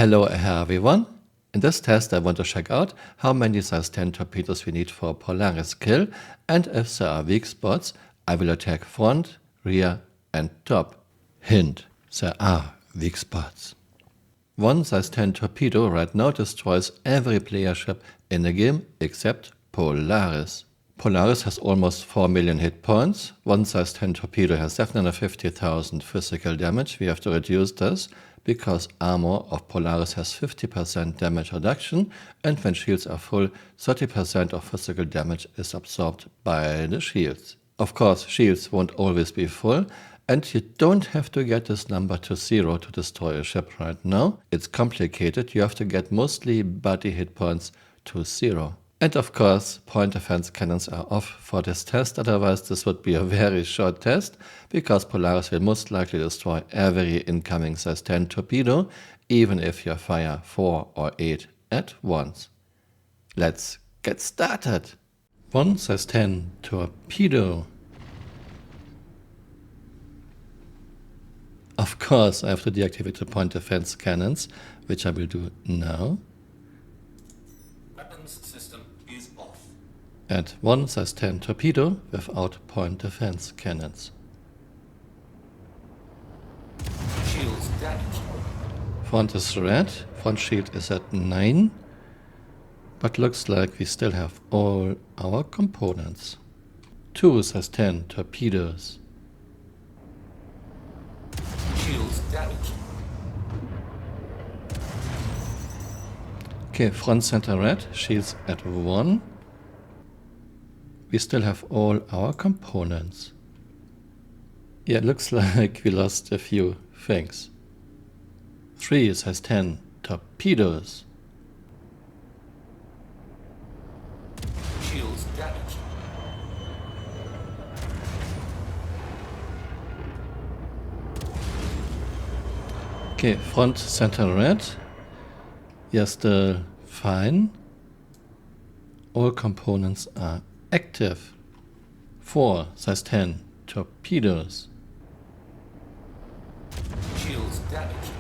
Hello everyone. In this test I want to check out how many size 10 torpedoes we need for Polaris kill, and if there are weak spots I will attack front, rear and top. Hint: there are weak spots. One size 10 torpedo right now destroys every player ship in the game except Polaris. Polaris has almost 4 million hit points. One size 10 torpedo has 750,000 physical damage. We have to reduce this because armor of Polaris has 50% damage reduction, and when shields are full, 30% of physical damage is absorbed by the shields. Of course, shields won't always be full, and you don't have to get this number to 0 to destroy a ship right now. It's complicated. You have to get mostly body hit points to 0. And of course, point defense cannons are off for this test, otherwise this would be a very short test, because Polaris will most likely destroy every incoming size 10 torpedo, even if you fire 4 or 8 at once. Let's get started! One size 10 torpedo. Of course, I have to deactivate the point defense cannons, which I will do now. And one size 10 torpedo without point defense cannons. Shields damaged. Front is red, front shield is at 9, but looks like we still have all our components. Two size 10 torpedoes. Shields damaged. Okay, front center red, shields at 1. We still have all our components. Yeah, it looks like we lost a few things. 3 size 10 torpedoes. Shields damaged. Okay, front center red. Yeah, still fine. All components are active. 4 size 10 torpedoes. Shields damaged.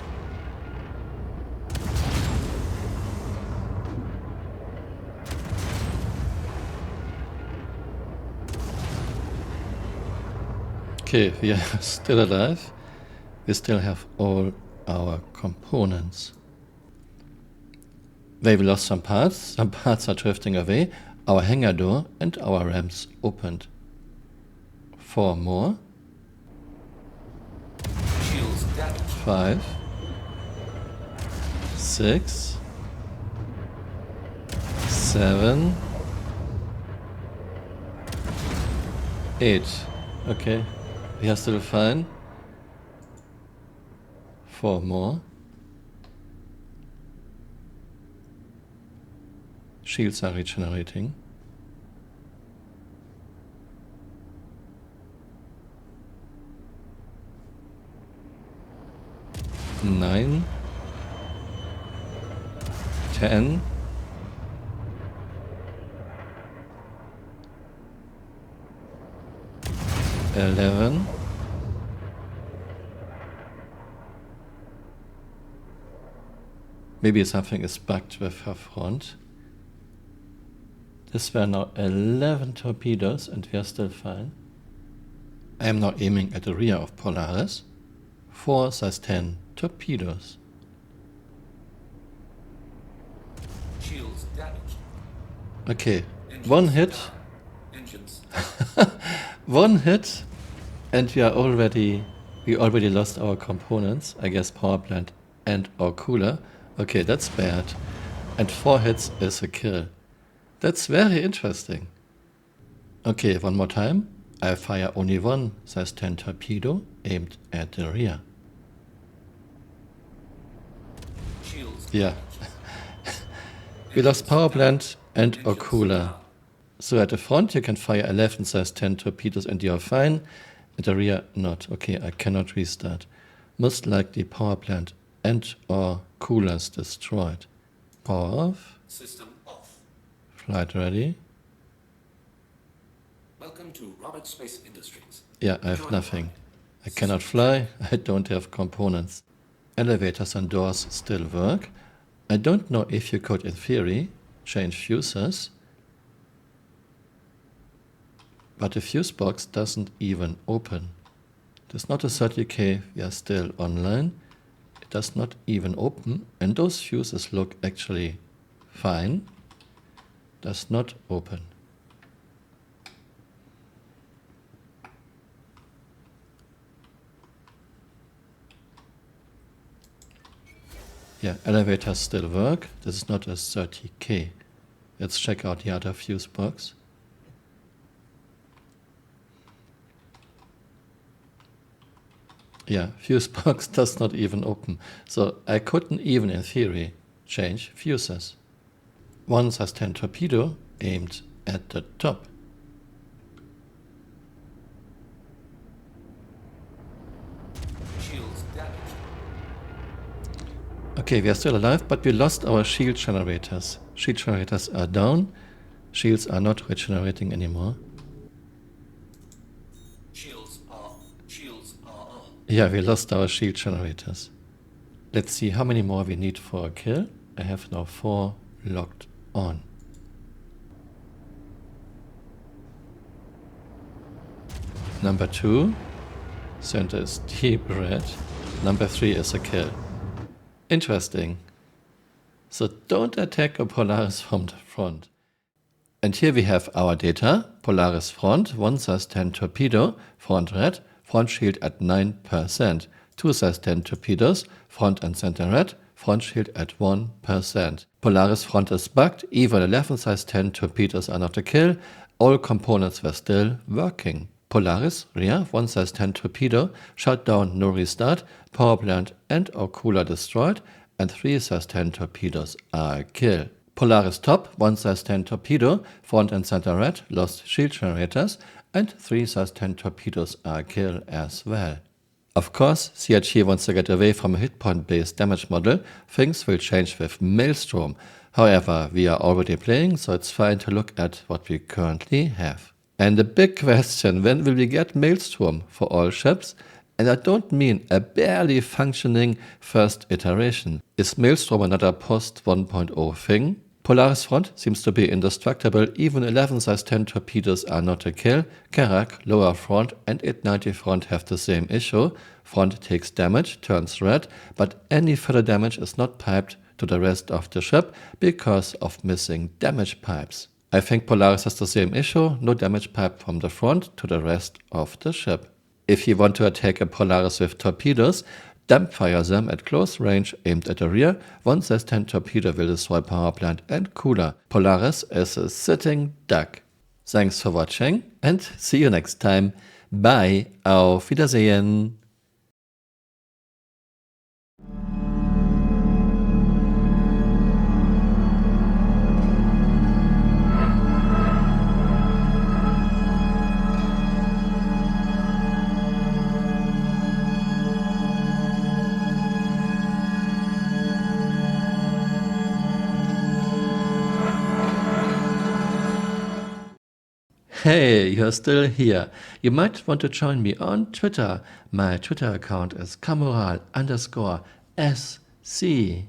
Okay, we are still alive. We still have all our components. We lost some parts are drifting away. Our hangar door and our ramps opened. 4 more. Shields damaged. 5, 6, 7, 8. Okay, we are still fine. 4 more. Shields are regenerating. Nine, 10, 11, 'Maybe something is bugged with her front. This were now 11 torpedoes and we are still fine. I am now aiming at the rear of Polaris. 4 size 10 torpedoes. Shields damaged. Okay, Engines one hit. down. Engines. One hit and we already lost our components. I guess power plant and our cooler. Okay, that's bad. And 4 hits is a kill. That's very interesting. Okay, one more time. I fire only one size 10 torpedo aimed at the rear. Shields Yeah. We lost power plant and our cooler. So at the front you can fire 11 size 10 torpedoes and you are fine. At the rear not. Okay, I cannot restart. Most likely power plant and or coolers destroyed. Power off. system off. Flight ready. Welcome to Robert Space Industries. Yeah, I have nothing. I cannot fly. I don't have components. elevators and doors still work. I don't know if you could, in theory, change fuses, but the fuse box doesn't even open. It is not a 30K, we are still online. It does not even open, and those fuses look actually fine. Does not open. Yeah, elevators still work. This is not a 30K. Let's check out the other fuse box. Yeah, fuse box does not even open. So I couldn't even, in theory, change fuses. One s10 torpedo aimed at the top. Shields damaged. Okay, we are still alive, but we lost our shield generators. Shield generators are down. Shields are not regenerating anymore. Shields are on. Yeah, we lost our shield generators. Let's see how many more we need for a kill. I have now 4 locked on. Number 2. Center is deep red. Number 3 is a kill. Interesting. So don't attack a Polaris from the front. And here we have our data. Polaris front, 1 s10 torpedo, front red, front shield at 9%. 2 s10 torpedoes, front and center red, front shield at 1%. Polaris front is bugged, even 11 s10 torpedoes are not a kill. All components were still working. Polaris, rear, 1 s10 torpedo, shut down, no restart, power plant and or cooler destroyed, and 3 s10 torpedoes are a kill. Polaris top, 1 s10 torpedo, front and center red, lost shield generators, and 3 s10 torpedoes are a kill as well. Of course, CRG wants to get away from a hit point based damage model. Things will change with Maelstrom. However, we are already playing, so it's fine to look at what we currently have. And the big question, when will we get Maelstrom for all ships? And I don't mean a barely functioning first iteration. Is Maelstrom another post 1.0 thing? Polaris front seems to be indestructible, even 11 s10 torpedoes are not a kill. Karak, lower front and 890 front have the same issue. Front takes damage, turns red, but any further damage is not piped to the rest of the ship because of missing damage pipes. I think Polaris has the same issue, no damage pipe from the front to the rest of the ship. If you want to attack a Polaris with torpedoes, dump fire them at close range aimed at the rear. 1 s10 torpedo will destroy power plant and cooler. Polaris is a sitting duck. Thanks for watching and see you next time. Bye, auf Wiedersehen. Hey, you're still here. You might want to join me on Twitter. My Twitter account is Camural_SC.